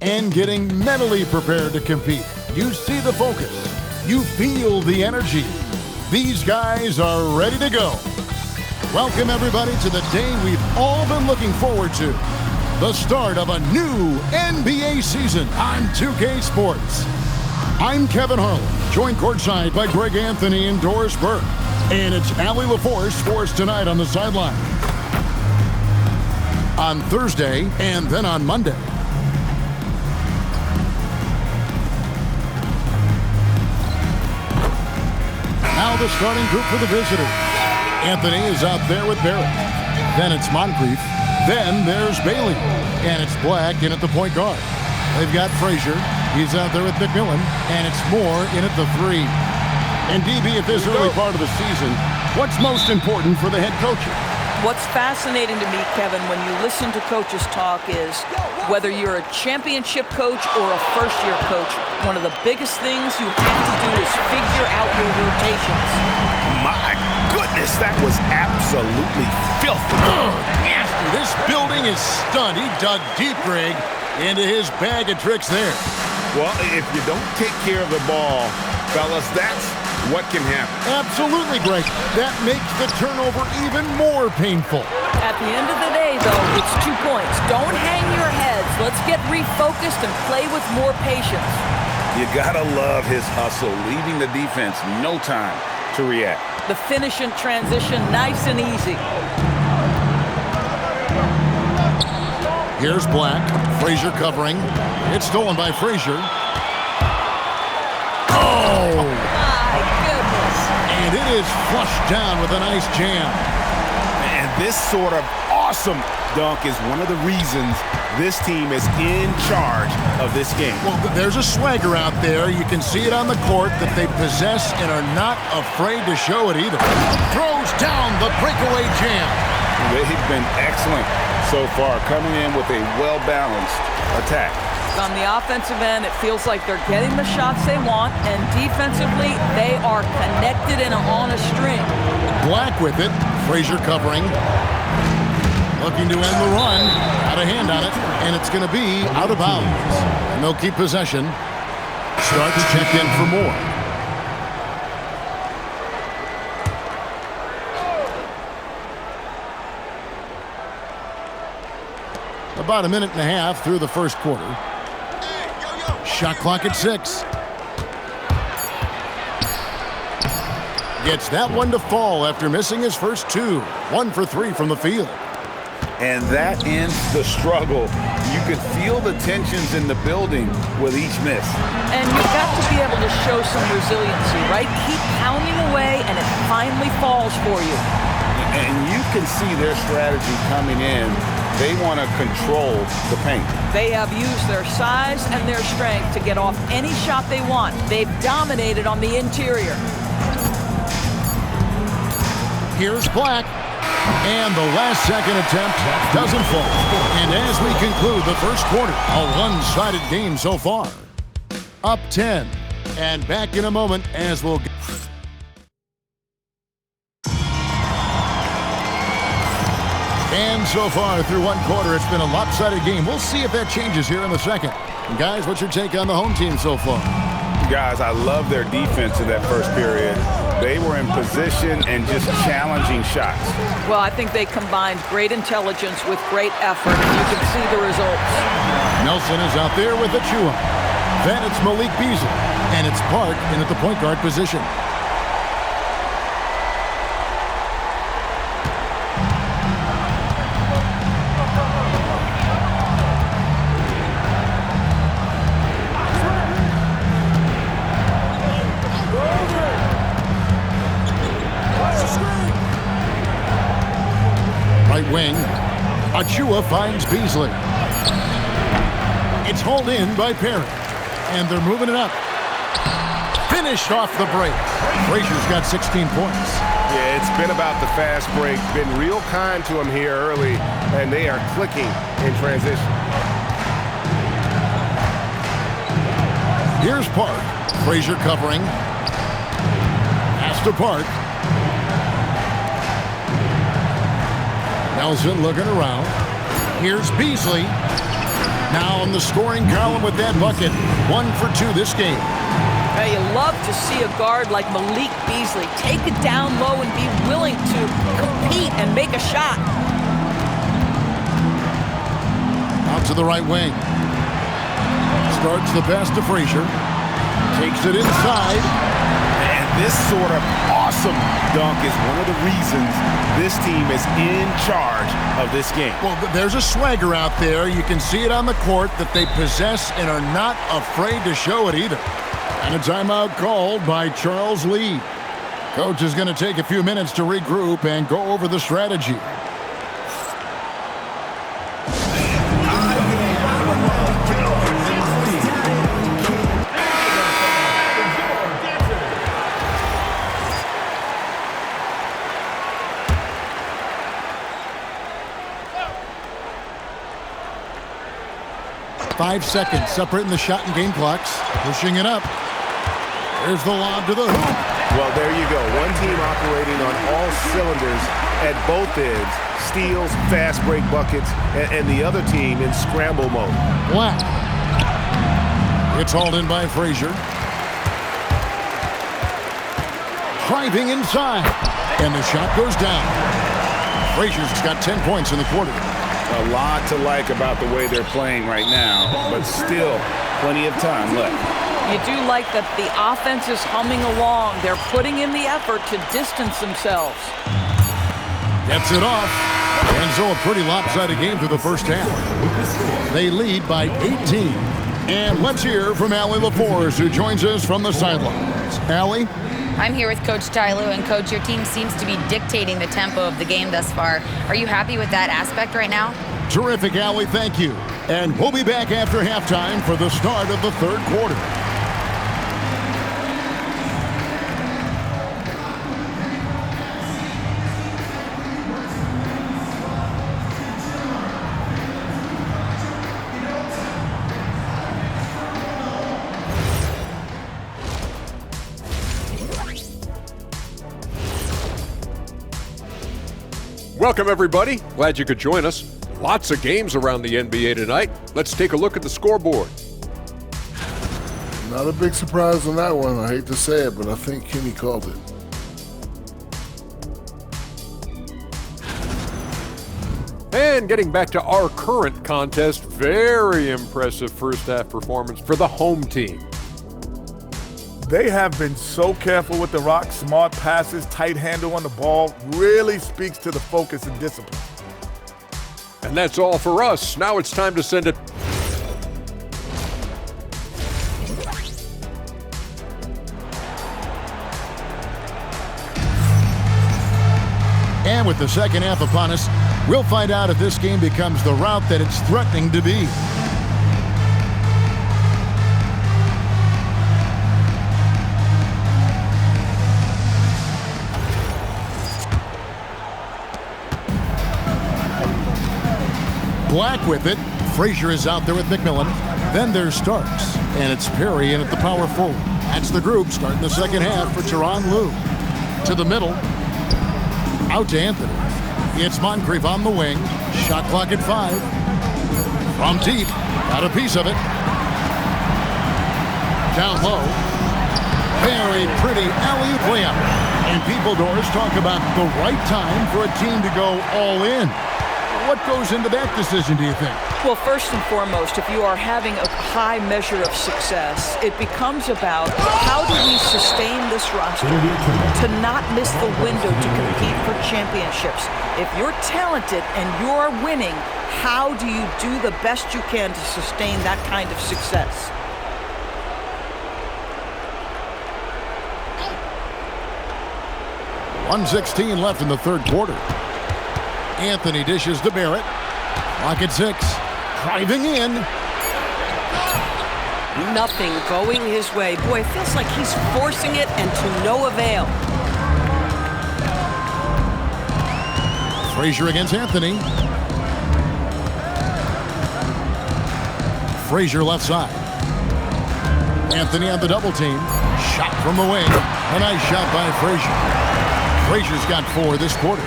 and getting mentally prepared to compete. You see the focus. You feel the energy. These guys are ready to go. Welcome, everybody, to the day we've all been looking forward to. The start of a new NBA season on 2K Sports. I'm Kevin Harlan, joined courtside by Greg Anthony and Doris Burke. And it's Allie LaForce for us tonight on the sideline. On Thursday and then on Monday. Now the starting group for the visitors. Anthony is out there with Barrett. Then it's Moncrief. Then there's Bailey. And it's Black in at the point guard. They've got Frazier. He's out there with McMillan. And it's Moore in at the 3. And DB, at this early part of the season, what's most important for the head coaches? What's fascinating to me, Kevin, when you listen to coaches talk is whether you're a championship coach or a first-year coach, one of the biggest things you have to do is figure out your rotations. My goodness, that was absolutely filthy. Nasty. This building is stunned. He dug deep, Greg, into his bag of tricks there. Well, if you don't take care of the ball, fellas, that's what can happen. Absolutely, Greg. That makes the turnover even more painful. At the end of the day, though, it's 2 points. Don't hang your heads. Let's get refocused and play with more patience. You gotta love his hustle, leaving the defense no time to react. The finish and transition, nice and easy. Here's Black. Frazier covering. It's stolen by Frazier. Oh! And it is flushed down with a nice jam. And this sort of awesome dunk is one of the reasons this team is in charge of this game. Well, there's a swagger out there. You can see it on the court that they possess and are not afraid to show it either. Throws down the breakaway jam. They've been excellent so far, coming in with a well-balanced attack. On the offensive end, it feels like they're getting the shots they want, and defensively, they are connected and on a string. Black with it. Frazier covering. Looking to end the run. Out of hand on it, and it's going to be out of bounds. And they'll keep possession. Starks checked in for more. About a minute and a half through the first quarter. Shot clock at 6. Gets that one to fall after missing his first 2. 1 for 3 from the field. And that ends the struggle. You could feel the tensions in the building with each miss. And you've got to be able to show some resiliency, right? Keep pounding away, and it finally falls for you. And you can see their strategy coming in. They want to control the paint. They have used their size and their strength to get off any shot they want. They've dominated on the interior. Here's Black. And the last second attempt doesn't fall. And as we conclude the first quarter, a one-sided game so far. Up 10. And back in a moment as we'll... And so far through one quarter, it's been a lopsided game. We'll see if that changes here in the second. And guys, what's your take on the home team so far? Guys, I love their defense in that first period. They were in position and just challenging shots. Well, I think they combined great intelligence with great effort, and you can see the results. Nelson is out there with Achua. Then it's Malik Beasley, and it's Park in at the point guard position. Right wing, Achua finds Beasley. It's hauled in by Perry, and they're moving it up. Finished off the break. Frazier's got 16 points. Yeah, it's been about the fast break. Been real kind to him here early, and they are clicking in transition. Here's Park. Frazier covering. Pass to Park. Nelson looking around. Here's Beasley. Now on the scoring column with that bucket. 1 for 2 this game. Now, you love to see a guard like Malik Beasley take it down low and be willing to compete and make a shot. Out to the right wing. Starts the pass to Frazier. Takes it inside. And this sort of awesome dunk is one of the reasons this team is in charge of this game. Well, there's a swagger out there. You can see it on the court that they possess and are not afraid to show it either. And a timeout called by Charles Lee. Coach is going to take a few minutes to regroup and go over the strategy. Five seconds separating the shot and game clocks. Pushing it up. There's the lob to the hoop. Well, there you go. One team operating on all cylinders at both ends. Steals, fast break buckets, and the other team in scramble mode. Black. It's hauled in by Frazier. Driving inside. And the shot goes down. Frazier's got 10 points in the quarter. A lot to like about the way they're playing right now, but still plenty of time left. You do like that the offense is humming along. They're putting in the effort to distance themselves. Gets it off. And so a pretty lopsided game through the first half. They lead by 18. And let's hear from Allie LaForce, who joins us from the sidelines. Allie? I'm here with Coach Ty Lue, and Coach, your team seems to be dictating the tempo of the game thus far. Are you happy with that aspect right now? Terrific, Allie. Thank you. And we'll be back after halftime for the start of the third quarter. Welcome, everybody. Glad you could join us. Lots of games around the NBA tonight. Let's take a look at the scoreboard. Not a big surprise on that one. I hate to say it, but I think Kenny called it. And getting back to our current contest, very impressive first half performance for the home team. They have been so careful with the rock. Smart passes, tight handle on the ball, really speaks to the focus and discipline. And that's all for us. Now it's time to send it. And with the second half upon us, we'll find out if this game becomes the route that it's threatening to be. Black with it. Frazier is out there with McMillan. Then there's Starks. And it's Perry in at the power forward. That's the group starting the second half for Tyronn Lue. To the middle. Out to Anthony. It's Moncrief on the wing. Shot clock at 5. From deep. Got a piece of it. Down low. Very pretty alley-oop layup. And people doors talk about the right time for a team to go all in. What goes into that decision, do you think? Well, first and foremost, if you are having a high measure of success, it becomes about how do we sustain this roster to not miss the window to compete for championships. If you're talented and you're winning, how do you do the best you can to sustain that kind of success? .116 left in the third quarter. Anthony dishes to Barrett. Clock at 6. Driving in. Nothing going his way. Boy, it feels like he's forcing it and to no avail. Frazier against Anthony. Frazier left side. Anthony on the double team. Shot from the wing. A nice shot by Frazier. Frazier's got 4 this quarter.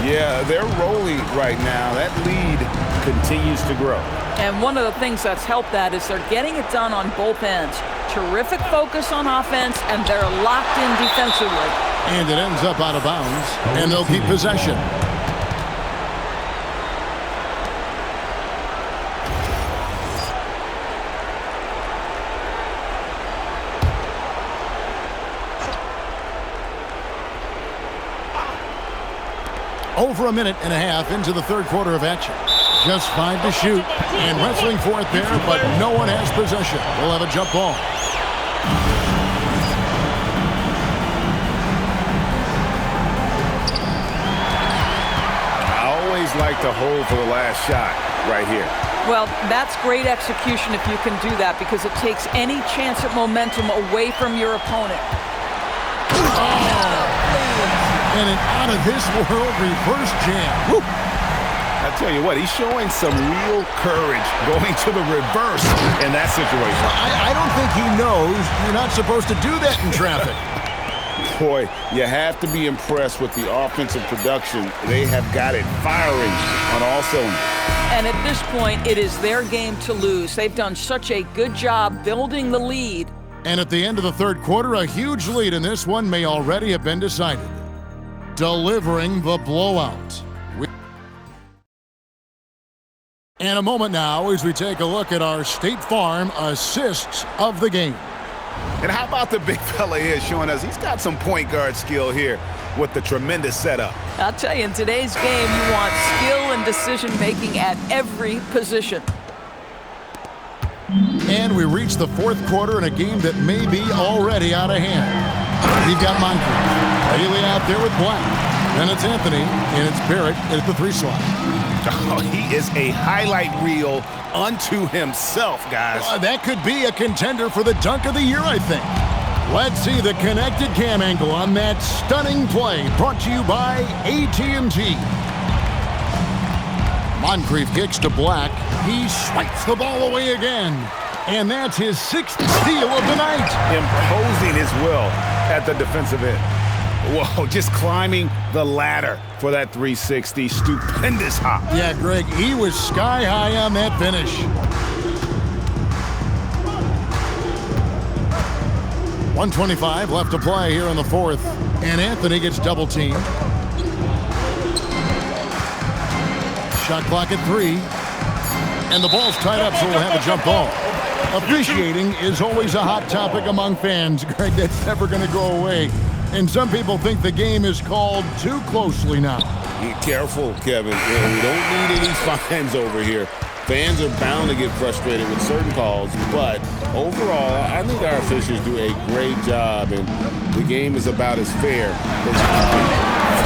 Yeah, they're rolling right now. That lead continues to grow. And one of the things that's helped that is they're getting it done on both ends. Terrific focus on offense, and they're locked in defensively. And it ends up out of bounds, and they'll keep possession. Over a minute and a half into the third quarter of action. Just 5 to shoot, and wrestling for it there, but no one has possession. We'll have a jump ball. I always like to hold for the last shot right here. Well, that's great execution if you can do that, because it takes any chance at momentum away from your opponent. And an out-of-this-world reverse jam. Woo. I tell you what, he's showing some real courage going to the reverse in that situation. I don't think he knows you're not supposed to do that in traffic. Boy, you have to be impressed with the offensive production. They have got it firing on all cylinders. And at this point, it is their game to lose. They've done such a good job building the lead. And at the end of the third quarter, a huge lead in this one may already have been decided. Delivering the blowout. And a moment now as we take a look at our State Farm assists of the game. And how about the big fella here showing us he's got some point guard skill here with the tremendous setup. I'll tell you, in today's game, you want skill and decision-making at every position. And we reach the fourth quarter in a game that may be already out of hand. We've got Moncrief. Bailey out there with Black. Then it's Anthony, and it's Barrett at the 3 slot. Oh, he is a highlight reel unto himself, guys. That could be a contender for the dunk of the year, I think. Let's see the connected cam angle on that stunning play, brought to you by AT&T. Moncrief kicks to Black. He swipes the ball away again. And that's his 6th steal of the night. Imposing his will at the defensive end. Whoa, just climbing the ladder for that 360. Stupendous hop. Yeah, Greg, he was sky high on that finish. .125 left to play here in the fourth. And Anthony gets double teamed. Shot clock at 3. And the ball's tied up, so we'll have a jump ball. Officiating is always a hot topic among fans. Greg, that's never going to go away. And some people think the game is called too closely now. Be careful, Kevin. We don't need any fines over here. Fans are bound to get frustrated with certain calls, but overall, I think our officials do a great job, and the game is about as fair as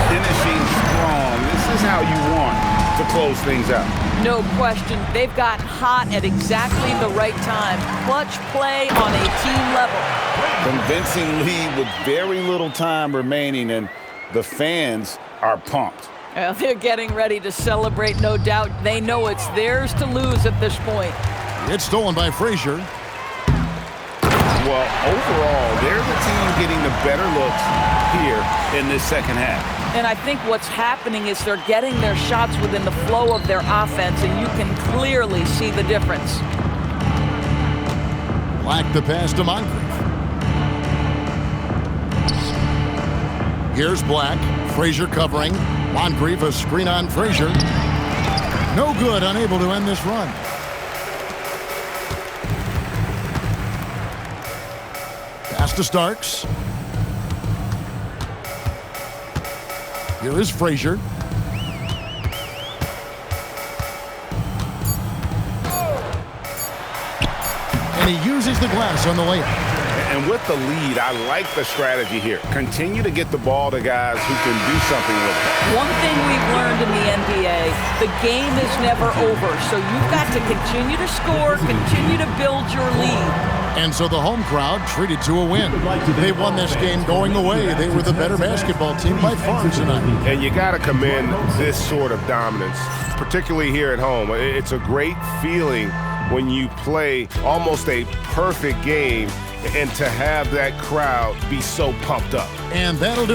finishing strong. This is how you want to close things out. No question. They've gotten hot at exactly the right time. Clutch play on a team level. Convincing lead with very little time remaining, and the fans are pumped. Well, they're getting ready to celebrate, no doubt. They know it's theirs to lose at this point. It's stolen by Frazier. Well, overall, they're the team getting the better looks here in this second half. And I think what's happening is they're getting their shots within the flow of their offense, and you can clearly see the difference. Black the pass to Moncrief. Here's Black. Frazier covering. Moncrief, a screen on Frazier. No good, unable to end this run. Pass to Starks. Here is Frazier. And he uses the glass on the layup. And with the lead, I like the strategy here. Continue to get the ball to guys who can do something with it. One thing we've learned in the NBA, the game is never over. So you've got to continue to score, continue to build your lead. And so the home crowd treated to a win. They won this game going away. They were the better basketball team by far tonight. And you got to commend this sort of dominance, particularly here at home. It's a great feeling when you play almost a perfect game and to have that crowd be so pumped up. And that'll do